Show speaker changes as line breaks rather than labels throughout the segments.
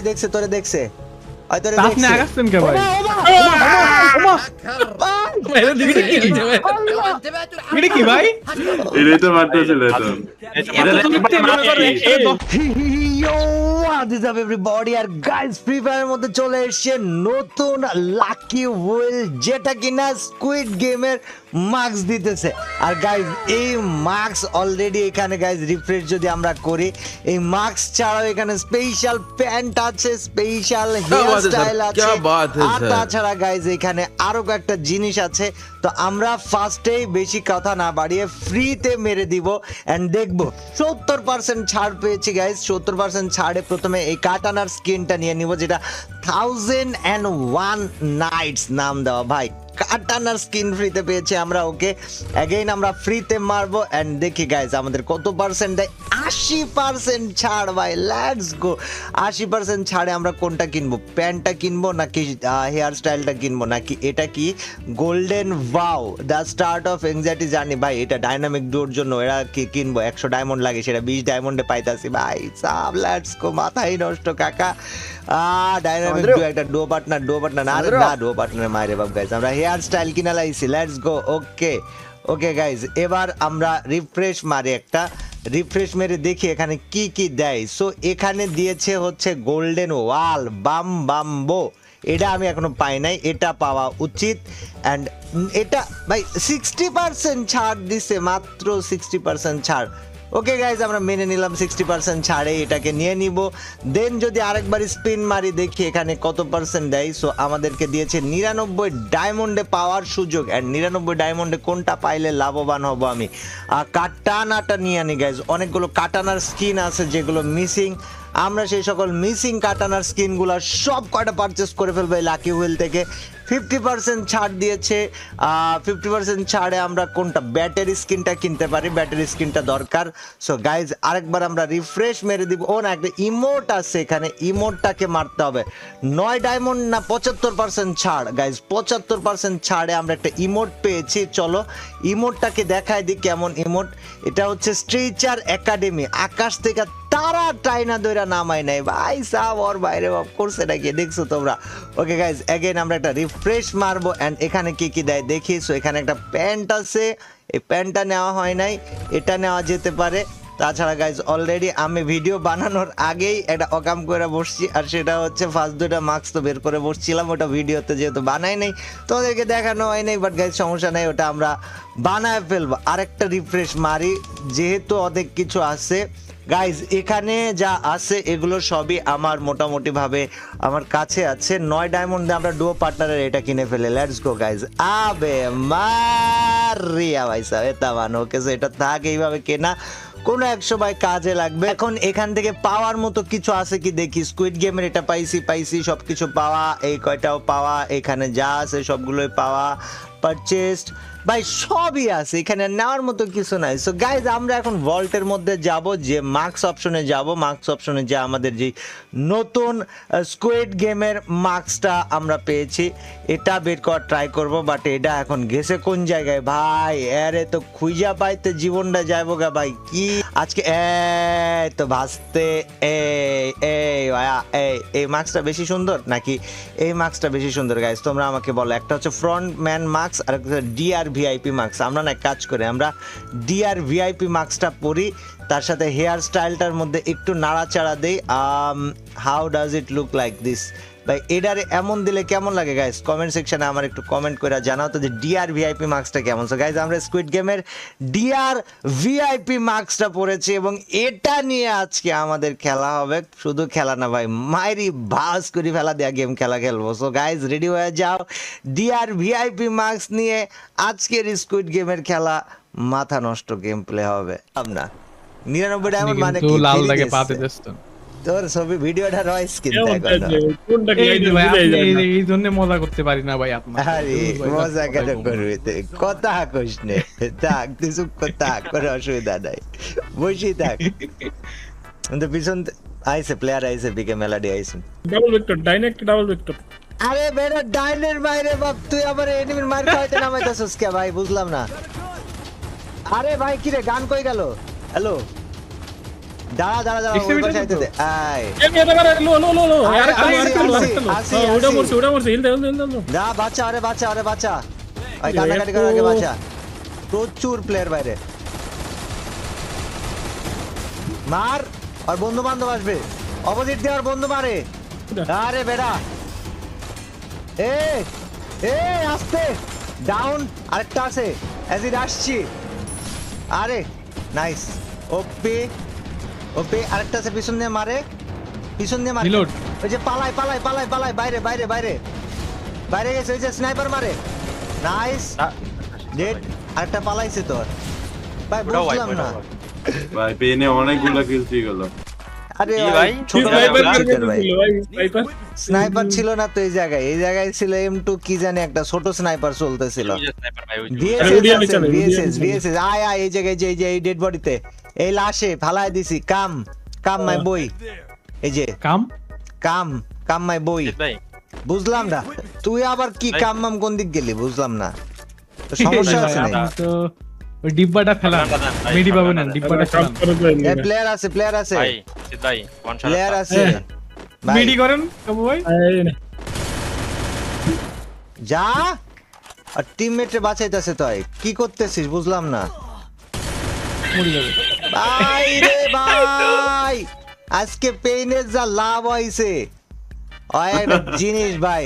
দেখছে তোরে দেখছে
আপনি আগাচ্ছেন কে ভাই? এটা কি ভাই?
এটাই তো মারতেছিল তো।
এত দূরত্বে মনে করে
এভরিবডি আর গাইস ফ্রি ফায়ারের মধ্যে চলে এসেছে নতুন লাকি হুইল, যেটা কিনা স্কুইড গেমের মার্কস দিতেছে। আর গাইস এই মার্কস অলরেডি এখানে গাইস রিফ্রেশ যদি আমরা করি, এই মার্কস ছাড়াও এখানে স্পেশাল প্যান্ট আছে, স্পেশাল হেয়ার স্টাইল আছে, আর তাছাড়া গাইস এখানে আরো কয়েকটা জিনিস আছে। তো আমরা ফার্স্টেই বেশি কথা না বাড়িয়ে ফ্রিতে মেরে দিব এন্ড দেখবো 70% ছাড় পেয়েছি গাইস। 70% ছাড়ে প্রথমে এই কাটানার স্কিনটা নিয়ে নিব, যেটা 1001 নাইটস নাম দেওয়া। ভাই কাটানার স্কিন ফ্রিতে পেয়েছি আমরা, ওকে অ্যাগেইন আমরা ফ্রিতে মারবো এন্ড দেখি গাইস আমাদের কত পার্সেন্ট দেয়। 80% ছাড় ভাই, লেটস গো। 80% ছাড়ে আমরা কোনটা কিনবো? প্যান্টটা কিনবো নাকি হেয়ার স্টাইলটা কিনবো, নাকি এটা কি golden wow the start of anxiety journey? ভাই এটা ডাইনামিক ডোর জন্য এরা কি কিনবো, 100 ডায়মন্ড লাগে, সেটা 20 ডায়মন্ডে পাইতাছি ভাই সাব। লেটস গো, মাথাই নষ্ট কাকা। ডাইনামিক ডো, একটা ডো পার্টনার না রে, না ডো পার্টনার মাইরে বাপ। গাইস আমরা হেয়ার স্টাইল কিনা লাইছি, লেটস গো। ওকে গাইস এবার আমরা রিফ্রেশ মারি, একটা রিফ্রেশ মেরে দেখি এখানে কি কি দেয়। সো এখানে দিয়েছে হচ্ছে গোল্ডেন ওয়াল বাম্বো, এটা আমি এখনো পাই নাই, এটা পাওয়া উচিত। অ্যান্ড এটা ভাই 60% ছাড় দিছে, মাত্র 60% ছাড়। ওকে গাইজ আমরা মেনে নিলাম 60% ছাড়ে এটাকে নিয়ে নিব। দেন যদি আরেকবার স্পিন মারি দেখি এখানে কত পার্সেন্ট দেয়। সো আমাদেরকে দিয়েছে 99 ডায়মন্ডে পাওয়ার সুযোগ। অ্যান্ড 99 ডায়মন্ডে কোনটা পাইলে লাভবান হব আমি? কাটানাটা নিয়ে আনি গাইজ। অনেকগুলো কাটানার স্কিন আছে যেগুলো মিসিং, আমরা সেই সকল মিসিং কাটানার স্কিনগুলো সব কয়টা পারচেস করে ফেলবো এই লাকি হুইল থেকে। 50% ছাড় দিয়েছে, 50% ছাড়ে আমরা কোনটা ব্যাটারি স্কিনটা কিনতে পারি, ব্যাটারি স্কিনটা দরকার। সো গাইজ আরেকবার আমরা রিফ্রেশ মেরে দিব। ও না, একটা ইমোট আছে এখানে, ইমোটটাকে মারতে হবে। 9 ডায়মন্ড না 75% ছাড় গাইজ, 75% ছাড়ে আমরা একটা ইমোট পেয়েছি। চলো ইমোটটাকে দেখাই দিই কেমন ইমোট। এটা হচ্ছে স্ট্রেচার একাডেমি, আকাশ থেকে তারা টাইনা দইরা নামাই নাই ভাই সাব, ওর বাইরে বাপ করছে নাকি দেখছো তোমরা। ওকে গাইজ এগেইন আমরা একটা রিফ্রেশ মারবো এন্ড এখানে কি কি দেয় দেখি। সো এখানে একটা প্যান্ট আছে, এই প্যান্টটা নেওয়া হয় নাই, এটা নেওয়া যেতে পারে। তাছাড়া গাইজ অলরেডি আমি ভিডিও বানানোর আগেই একটা অকাম করে বসছি, আর সেটা হচ্ছে ফার্স্ট দুইটা মার্কস তো বের করে বসছিলাম, ওটা ভিডিওতে যেহেতু বানাই নাই তোমাদেরকে দেখানো হয় নাই। বাট গাইজ সমস্যা নাই, ওটা আমরা বানায় ফেলবো। আরেকটা রিফ্রেশ মারি যেহেতু অনেক কিছু আছে গাইজ। এখানে যা আছে এগুলো সবই আমার মোটামুটি ভাবে আমার কাছে আছে। 9 ডায়মন্ড আমরা ডুও পার্টনারের এটা কিনে ফেলে, লেটস গো গাইজ। আবে মারিয়া ভাই সাহেব এটা বানো, ওকে এটা থাক এইভাবে কেনা, কোনো এক সময় কাজে লাগবে। এখন এখান থেকে পাওয়ার মতো কিছু আছে কি দেখি। স্কুইড গেমের এটা পাইছি সবকিছু পাওয়া, এই কয়টাও পাওয়া, এখানে যা আছে সবগুলোই পাওয়া, পারচেসড ভাই সবই আছে, এখানে নেওয়ার মতো কিছু নাই। সো গাইজ আমরা এখন ভল্টের মধ্যে যাব, যে মার্কস অপশনে যাব। মার্কস অপশনে যে আমাদের যে নতুন স্কুইড গেমের মার্কসটা আমরা পেয়েছি এটা বের করার ট্রাই করব। বাট এটা এখন গেছে কোন জায়গায় ভাই, এরে তো খুঁজা পাইতে জীবনটা যাইব গা ভাই। কি আজকে তো ভাসতে এই মার্কসটা বেশি সুন্দর নাকি এই মার্কসটা বেশি সুন্দর? গাইজ তোমরা আমাকে বলো। একটা হচ্ছে ফ্রন্ট ম্যান মার্কস আর একটা ডিআর ভিআইপি মার্কস। আমরা না কাজ করে আমরা ডিআর ভিআইপি মার্কসটা পরি, তার সাথে হেয়ার স্টাইলটার মধ্যে একটু নাড়াচাড়া দেই। How does it look like this ভাই? এটারে এমন দিলে কেমন লাগে গাইজ? কমেন্ট সেকশনে আমার একটু কমেন্ট করে জানাও তো যে ডিআর ভিআইপি মার্কসটা কেমন। সো গাইজ আমরা স্কুইড গেমের ডিআর ভিআইপি মার্কসটা পড়েছি এবং এটা নিয়ে আজকে আমাদের খেলা হবে। শুধু খেলা না ভাই, মাইরি বাস করে ফেলা দেয়া গেম খেলবো। সো গাইজ রেডি হয়ে যাও, ডিআর ভিআইপি মার্কস নিয়ে আজকের স্কুইড গেমের খেলা মাথা নষ্ট গেম প্লে হবে। না 99 ডায়মন্ড মানে কি
লাল দাগে পাতে দিস্ত
তোর ছবি ভিডিওটা রয় স্ক্রিন দেখো না।
কোনটা কি এই জন্য মজা করতে পারি না ভাই আপনার।
আরে মজা কেন করবি তুই? কথা কইস নে, থাক তুই চুপ কথা করে, অসুবিধা নাই, বসি থাক। কিন্তু পিছন আইছে প্লেয়ার আইছে, বিকে মেলাডি আইছে।
ডাবল ভেক্টর ডাইনেক্ট ডাবল ভেক্টর।
আরে বেটা ডাইনের বাইরে বাপ, তুই আবার এনিমির মার খাইতে নামাইতাছস কে ভাই? বুঝলাম না। আরে ভাই কি রে গান কই গেল? হ্যালো দাঁড়া দাঁড়া দাঁড়া
Extra
ওই
meter
পাশে আইতে
তো?
দে আয়
ওটা মরছে হিল দাও
যা বাচ্চা আরে বাচ্চা ওই কাটাকাটি করার আগে বাচ্চা প্রচুর প্লেয়ার বাইরে মার আর বন্ধু বান্ধব আসবে অপোজিট দিয়ে আর বন্ধু মারে আরে বেড়া এ এ আস্তে ডাউন আরেকটা আছে অ্যাসিড আসছি আরে নাইস ওপি ওপি আরেকটা আছে পিছন দিয়ে মারে
Reload.
ওই যে পালাই বাইরে বাইরে গেছে ওই যে স্নাইপার মারে নাইস ডেড আরেকটা পালাইছে তোর ভাই বুঝলাম না
ভাই পেনে অনেকগুলো কিল ছিল গেল
আরে
কি ভাই?
ছোট
স্নাইপার
স্নাইপার ছিল না তো এই জায়গায় ছিল M2 কি জানি একটা ছোট স্নাইপার চলতেছিল
স্নাইপার ভাই ওই
ভিএসএস আয় এই জায়গায় যে এই ডেড বডিতে এই লাশে ফালায় দিছি কাম মাই বই এই যে
কাম
কাম মাই বই
ভাই
বুঝলাম না তুই আবার কি কাম মাম কোন দিক গেলি বুঝলাম না তো সমস্যা আছে
আপনি
না
তো ওই ডিব্বাটা ফেলা মেডি পাবেন না ডিব্বাটা ফেলা
এই প্লেয়ার আছে
ভাই সিদ ভাই ওয়ান শট
প্লেয়ার আছে ভাই
মেডি করেন কাবু ভাই
যা আর টিমমেটে বাঁচাইতেছে তুই কি করতেছিস বুঝলাম না
মরে যাবে
ভাই রে ভাই আজকে পেইনের যা লাভ হইছে ওই একটা জিনিস ভাই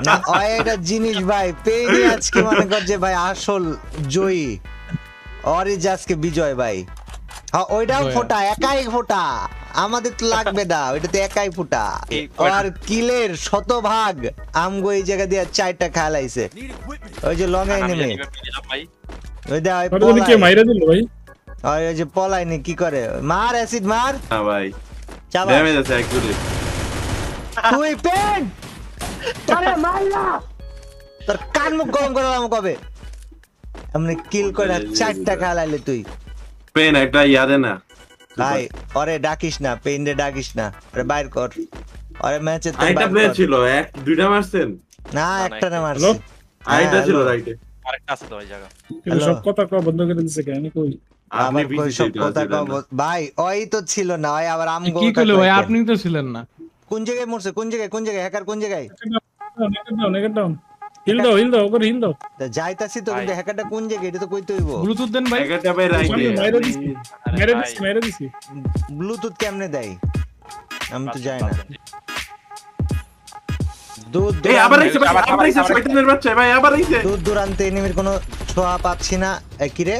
না ওই একটা জিনিস ভাই পেইনি আজকে মনে কর যে ভাই আসল জয়ী ওরই যে আজকে বিজয় ভাই হ্যাঁ ওইটাও ফোটা একাই ফোটা আমাদের তো লাগবে না ওইটা তো একাই ফোটা আর কিলের শতভাগ আমগো এই জায়গা দিয়ে 4টা খেলাইছে ওই যে লং এ নেমে
ভাই
ওই দা ওই
ওটা কি মাইরা দিল ভাই
ওই যে পলাইনি কি করে মার অ্যাসিড মার
না ভাই
চাবা
ড্যামেজ আছে অ্যাকচুয়ালি
তুই পেন আরে মাইরা তোর কান মুখ গরম করলাম কবে আমনে কিল করে 4টা খেলাইলে তুই
পেন একটা ইয়াদে না
ভাই আরে ডাকিস না পেন রে ডাকিস না আরে বাইর কর আরে ম্যাচে তো
আরেকটা প্লেয়ার ছিল এক দুইটা মারছেন
না একটা না মারছি
আরেকটা ছিল রাইটে
আরেকটা আছে তো ওই জায়গা
কিন্তু সব কথা কও বন্ধ করে দিছে কেন কই
আপনি
আবার কই
বিজি
সব
ছিল
কথা কব ভাই ওই তো ছিল না ওই আবার আমগো
কি করলো ভাই আপনি তো ছিলেন না
কোন জায়গায় মরছে কোন জায়গায় হ্যাকার কোন জায়গায়
নেগেট ডাউন হিল দাও ওকে হিল দাও
তা যাইতাছি তো কিন্তু হ্যাকারটা কোন জায়গায় এটা তো কইতে হইব
ব্লুটুথ দেন ভাই
একটা ভাই রাইটে
মাইরা দিছি
ব্লুটুথ কেমনে দেয় আমি তো জানি না দুধ
এই আবার আইছে ভাই আবার আইছে শয়তানের বাচ্চা ভাই আবার আইছে
দূর দূরান্তে এনিমির কোনো ছোঁয়া পাচ্ছি না কি রে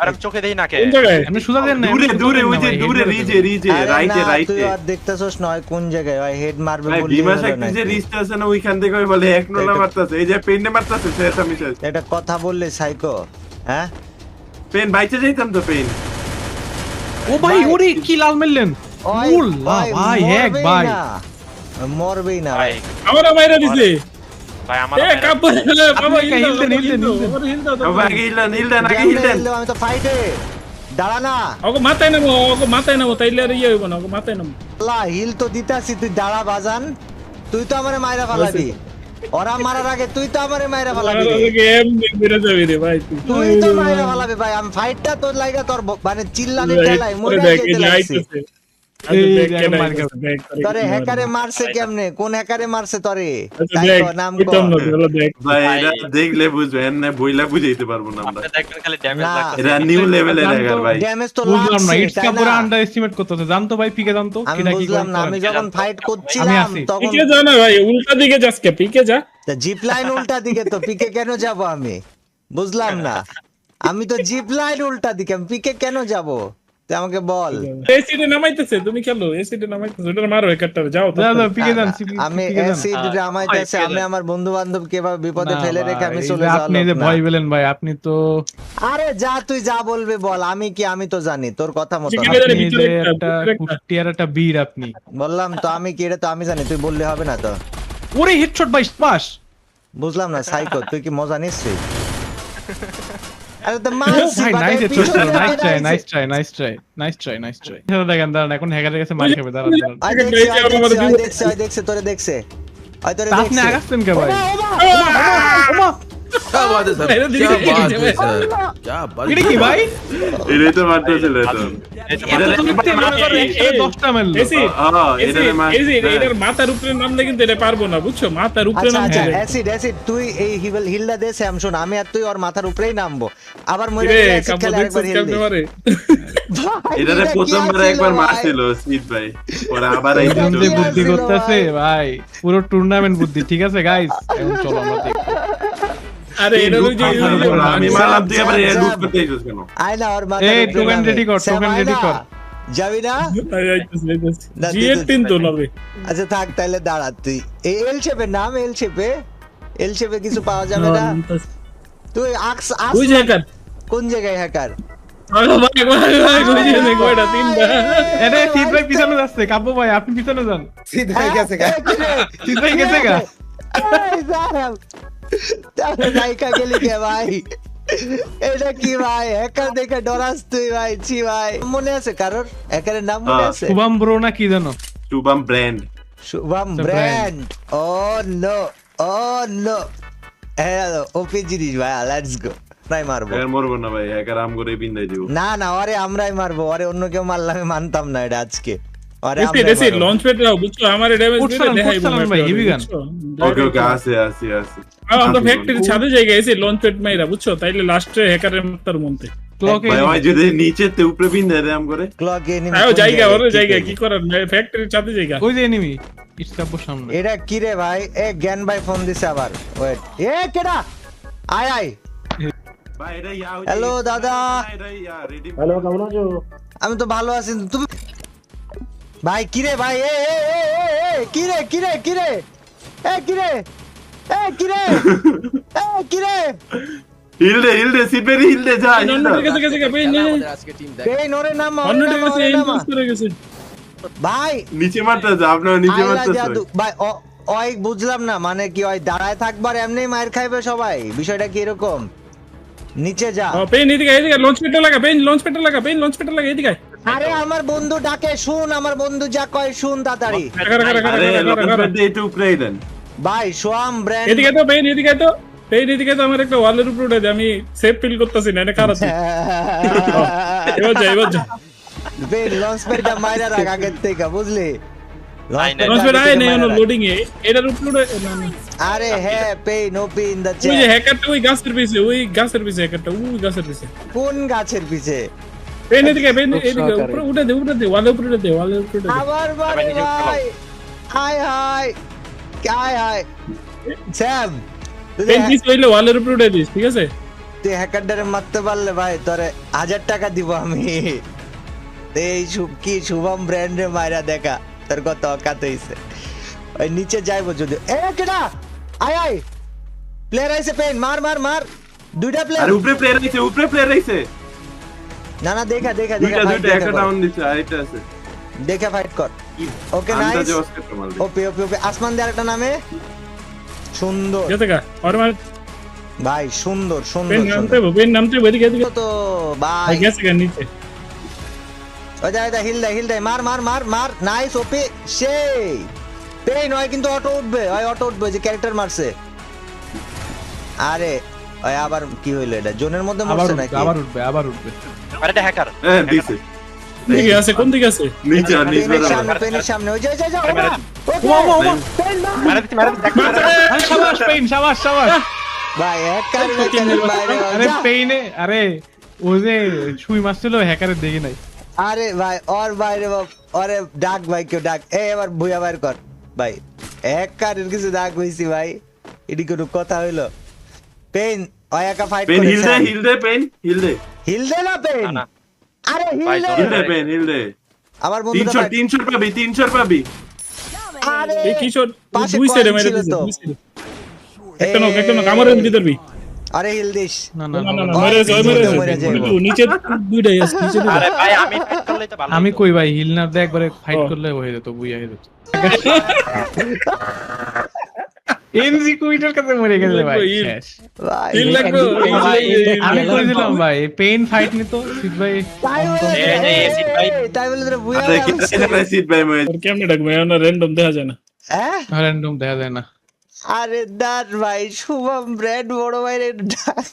আর আমি চোখে দেই না কে
কোন জায়গায়
আপনি সুদা দেন না
দূরে ওই যে দূরে রিজে
আরে
রাইটে
না,
রাইটে
তুই আর দেখতাছস নয় কোন জায়গায় ওই হেড মারবে
ভাই
বললি
বিমাস
হলো
একটা
নাকি?
যে রিস্ট আছে না ওইখান থেকে ওই বলে এক নোলা মারতাছে এই যে পেনে মারতাছে সেটা মিশে
এটা কথা বললে সাইকো হ্যাঁ
পেন বাইচে যাইতাম তো পেন
ও ভাই ওরে কি লাল মেললেন
ওই
ফুল ভাই এক
মরবেই
ভাই
না, মরবেই না
ভাই
ভাই
আমরা মাইরা দিছে
ভাই আমার
এ কাপ বাবা
আপনি হিল দেন, হিল দেন, হিল দেন।
হিল দাও
বাবা হিলদেন আগে
কেমনে
হিলদেন
এলো? আমি তো ফাইটে দাঁড়া না
ওকে মাথায় নামো তাইলে আর ইয়ে হইব না ওকে মাথায় নামো
আল্লাহ হিল তো দিতাছি তুই দাঁড়া বাজান তুই তো আমারে মাইরা ফালাবি ওরা মারার আগে তুই তো আমারে মাইরা ফালাবি রে।
গেম মেরে যাবে রে ভাই
তুই তো মাইরা ফালাবি ভাই আমি ফাইটটা তোর লাইগা তোর মানে চিল্লানি ঠেলাই মরে
দেখ
যেতে
এই
লাগছি
আইতেছে
এই
দেখ
যে
কেন
মার
তোরে হ্যাকারে মারছে কেমনে কোন হ্যাকারে মারছে তোরে তাই
দেখ
তো নাম
ইতম না হলো দেখ
ভাই এটা দেখলে বুঝবেন না বইলা বুঝাইতে পারবো না আমরা
আপনি দেখবেন খালি ড্যামেজ
না।
লাগছে
এটা নিউ লেভেলের হ্যাকার ভাই
ড্যামেজ তো
বুঝলাম না
লাগছে
ইটস
তাই
কাপুরা
না?
আন্ডার এস্টিমেট করতেছে জানতো ভাই পিকে জানতো
আমি
কিটা কি
বুঝলাম না আমি যখন ফাইট করছিলাম
আছি।
তখন
পিকে যা না ভাই উল্টা দিকে যাস কে পিকে যা
জিপ লাইন উল্টা দিকে তো পিকে কেন যাব আমি বুঝলাম না আমি তো জিপ লাইন উল্টা দিকে আমি পিকে কেন যাব তুই আমাকে বল
এসিডে নামাইতেছে তুমি খেলো এসিডে নামাইতেছে ওটা মারো একারটা যাও তো
দাদা পিকে জান
আমি অ্যাসিড রামাইতেছে আমি আমার বন্ধু বান্ধব কিভাবে বিপদে ফেলে রেখে আমি চলে
আপনি যে
যাওয়ার
ভয় পেলেন ভাই আপনি তো
আরে যা তুই যা বলবি বল আমি তো জানি তোর কথা মতো
চিকেন এর
আপনি
ভিতরে
যে
একটা,
একটা
ভিতরে একটা।
কুষ্টিয়ার একটা বীর আপনি
বললাম তো আমি কি এটা তো আমি জানি তুই বললে হবে না তো
ওরে হেডশট ভাই পাস
বুঝলাম না সাইকো তুই কি মজা নিচ্ছিস আরে তো
ও
মারছি
ভাই
বাট
নাইস
এই
হেডশট
পিছনে
নাইস ট্রাই
দাঁড়াইছে।
নাইস ট্রাই দেখেন দাঁড়ান এখন হ্যাকারের কাছে মার খাবে দাঁড়ান দাঁড়ান
আই
এই যে আমার
দেখছে তোরে দেখছে ওই তোরে
আপনি
দেখছে
আগাচ্ছেন কে ভাই
ওমা, ওমা, ওমা, ওমা,
क्या बात है सर
मेरे दिल
क्या
के
बात
नीचे
है
में।
सर क्या बात
এটা কি ভাই
এটাই তো মারতেছিল তো
এত দূরত্বে মনে করে একসাথে 10টা মারলো
এসি এটার মাথার উপরে নামলে কিন্তু এটা পারবো না বুঝছো মাথার উপরে
আচ্ছা
নামতে
আচ্ছা
হবে।
অ্যাসিড অ্যাসিড তুই এই হিলটা দে স্যাম শোন আমি আর তুই ওর মাথার উপরেই নামবো আবার মরে
রে
গেলে অ্যাসিড
কাপড়
খেলে
দেখছিস
আরেকবার হিল
কেমনে
দে
মারে
ভাই,
এটারে
এটা কি
প্রথমবার
আছিল
একবার
ভাই?
মারছিল স্মিথ ভাই পরে আবার এই
একদম যে
কি
বুদ্ধি
আসছিল
করতেছে
ভাই?
ভাই পুরো টুর্নামেন্ট বুদ্ধি ঠিক আছে গাইস এখন চলো আমরা দেখি
আরে এটা ওই যে
আমি মারলাম তুই আবার
জ্যাব,
লুট
জ্যাব।
করতে আইছিস কেন
আয় না ওর মাথার
এই,
উপরে
token
নামে।
ready কর,
স্যাম,
token
আয়
ready
না।
কর।
যাবি না না,
জি এর তিন তো লবে
আচ্ছা থাক তাহলে দাঁড়া তুই এই এল শেপে নাম এল শেপে কিছু পাওয়া যাবে না তুই আক্স আস
ওই জায়গা
কোন জায়গায় হ্যাকার
ভাগ ওই যে কয়টা তিনটা
আরে সিট ভাই পিছনে যাচ্ছে কাব্য ভাই আপনি পিছনে যান সিট ভাই গেছে গা
নায়িকা গেলি কে ভাই এটা কি ভাই হ্যাকার দেখে ডরাস তুই ভাই ছি ভাই মনে আছে কারোর হ্যাকারের নাম মনে আছে
শুভম ব্রো না কি জানো
Shubham brand
Shubham
The
brand ও নো হ্যালো ওপি জিনিস ভাই লেটস গো ট্রাই মারবো
এর মরবো না ভাই একার আম করে বিন্দাই দিব
না না ওরে আমরাই মারবো ওরে অন্য কেউ মারলে আমি মানতাম না এটা আজকে ওরে
এসি
আমরাই
এসি
মারবো।
লঞ্চ প্যাড দাও বুঝছো আমার ড্যামেজ দিলে
উঠছিলাম,
দেখাই
উঠছিলাম ভাই, heavy gun।
ওকে ওকে আসি
আমরা ফ্যাক্টরি ছাদে জায়গা এসে লঞ্চ প্যাড মাইরা বুঝছো তাইলে লাস্টে হ্যাকারের মাথার মধ্যে
ক্লকে
ভাই ওই যদি নিচে তে উপরে বিন্দাই দেয় আম করে
ক্লক এনিমি
তাও
কোন
জায়গা ওরে
কি
জায়গা
করবে?
কি করার ফ্যাক্টরি ছাদে জায়গা
ওই যে এনিমি ইসকাব্য সামনে
এটা কি রে ভাই এ জ্ঞান ভাই ফোন দিছে আবার ওয়েট এ কেডা আয় আয়
ভাই এটা ইয়া
হ্যালো দাদা
এটা ইয়া রেডি
আমি তো ভালো আছি তুমি ভাই কি রে ভাই এ এ এ এ, এ কি রে কি রে কি রে এ কি রে এ কি রে এ কি রে
হিল দে সিপেরি হিল দে যা হিল দে।
গেছে গেছে গেছে পেন
आज के टीम
এই নরে নাম
অন্য গেছে ইনফোর্স করে গেছে
ভাই
নিচে মারতেছে আপনার নিচে
আইলা
মারতেছে
জাদু ভাই ওই বুঝলাম না মানে কি ওই দাঁড়ায় থাকবার এমনি মার খাইবে সবাই বিষয়টা কি এরকম নিচে যা
পেন এদিকে এদিকে লঞ্চ প্যাডটা লাগা পেন লঞ্চ প্যাডটা লাগা এদিকে
আরে আমার বন্ধু ডাকে শুন আমার বন্ধু যা কয় শুন তাড়াতাড়ি
আরে লঞ্চ দে একটু উপরে দেন
ভাই সোয়াম ব্র্যান্ড
এদিকে তো পেন এদিকে তো আমার একটা ওয়ালের উপরে উঠে দে আমি সেফ ফিল করতেছি না এটা কারাতে এবার যা
বেন লঞ্চ প্যাডটা মাইরা রাখ আগের থেকে বুঝলি
লঞ্চ প্যাড আয় নেই লোডিং এ এটার উপরে উঠে না, না।
আরে হ্যাঁ পেইন ওপি ইন দা
ওই যে
চ্যাট
হ্যাকারটা ওই গাছের পিছে হ্যাকারটা ওই গাছের পিছে
কোন গাছের পিছে
পেন এদিকে উপরে উঠে দে ওয়ালের উপরে উঠে দে
আবার বারে ভাই হাই হাই হাই হাই স্যাম
পেন পিস হইলে ওয়ালের উপরে উঠে দিস ঠিক আছে
তুই হ্যাকারটারে মারতে পারলে ভাই তোরে 1000 টাকা দিব আমি এই কি শুভম ব্র্যান্ডে মাইরা দেখা তোর কত অকাত হইছে ওই নিচে যাইবো যদি এ কেডা আয় আয় প্লেয়ার আইছে পেন মার মার মার দুইটা
আরে
প্লেয়ার
উপরে প্লেয়ার আইছে
না না দেখা দেখা
দুইটা
fight
দুইটা একটা
দেখা কর।
ডাউন দিছে আরেকটা আছে
দেখে ফাইট কর ওকে
আমি তো
নাইস
যে অস্কার মাল দিই
ওপি ওপি ওপি আসমান দিয়ে আরেকটা নামে সুন্দর
গেছে গা আর মার
ভাই সুন্দর সুন্দর সুন্দর।
পেন নামতে এদিকে
তো ভাই
গেছে গা নিচে
ওই যা হিল দে মার মার মার মার নাইস ওপি সেই পেইন হয় কিন্তু অটো উঠবে যে ক্যারেক্টার মারছে আরে ওই আবার কি হইলো এটা জোনের মধ্যে
আবার
মরছে
উঠবে
নাকি
আবার উঠবে
আরে এটা হ্যাকার
হ্যাঁ দিছে
দিকে আছে কোন দিকে আছে
নিচে আর নিচে
পেনের সামনে ওই যা
মারা দিচ্ছি দেখ
আরে শাবাশ পেইন শাবাশ
ভাই হ্যাকার বাইরে
আরে পেইনে আরে ও যে ছুই মারছিল হ্যাকারের দেখি নাই
আরে ভাই ওর বাইরে ওরে ডাক ভাই কেউ ডাক এবার ভুয়া বাইর কর ভাই হ্যাকারের কিছু ডাক হইছি ভাই এটি কোনো কথা হইলো পেন ওই একা ফাইট
পেন
করে
হিল দে পেন হিল দে
হিল দে না পেন
না, না।
আরে
ভাই,
হিল দে
পেন হিল দে
আমার বন্ধুটা
300 পাবি
আরে
এই কিশোর
পাশে
দুই সাইডে
coin
মেরে
ছিল
দিছে
তো।
দুই সাইডে একটা না কামড়ের ভিতর বি
আরে হিল দিস
না
না না
না
মেরে
মরে যাইবো।
নিচে দুইটাই আছে নিচে দুইটা।
আরে ভাই আমি ফাইট করলেই তো ভালো
আমি
হতো।
কই ভাই হিল না দে একবারে ফাইট
ও।
করলে হয়ে যেত বুইয়া হয়ে যেত এনজি কুইটার কাছে মরে গেলে ভাই
হিল।
শেষ
ভাই
হিল লাগবে
আমি কইছিলাম ভাই পেইন ফাইট নিত সিট ভাই
তাই বলে
এই যে এসিড ভাই।
তাই বলে তোরা বুয়া
আরে কি সিট ভাই মে
আর কেমনে ডাকবে না র‍্যান্ডম দেখা যায় না
হ্যাঁ
র্যান্ডম দেখা যায় না
আরে দাঁত ভাই শুভম ব্র্যান্ড বড় ভাইরে ডাক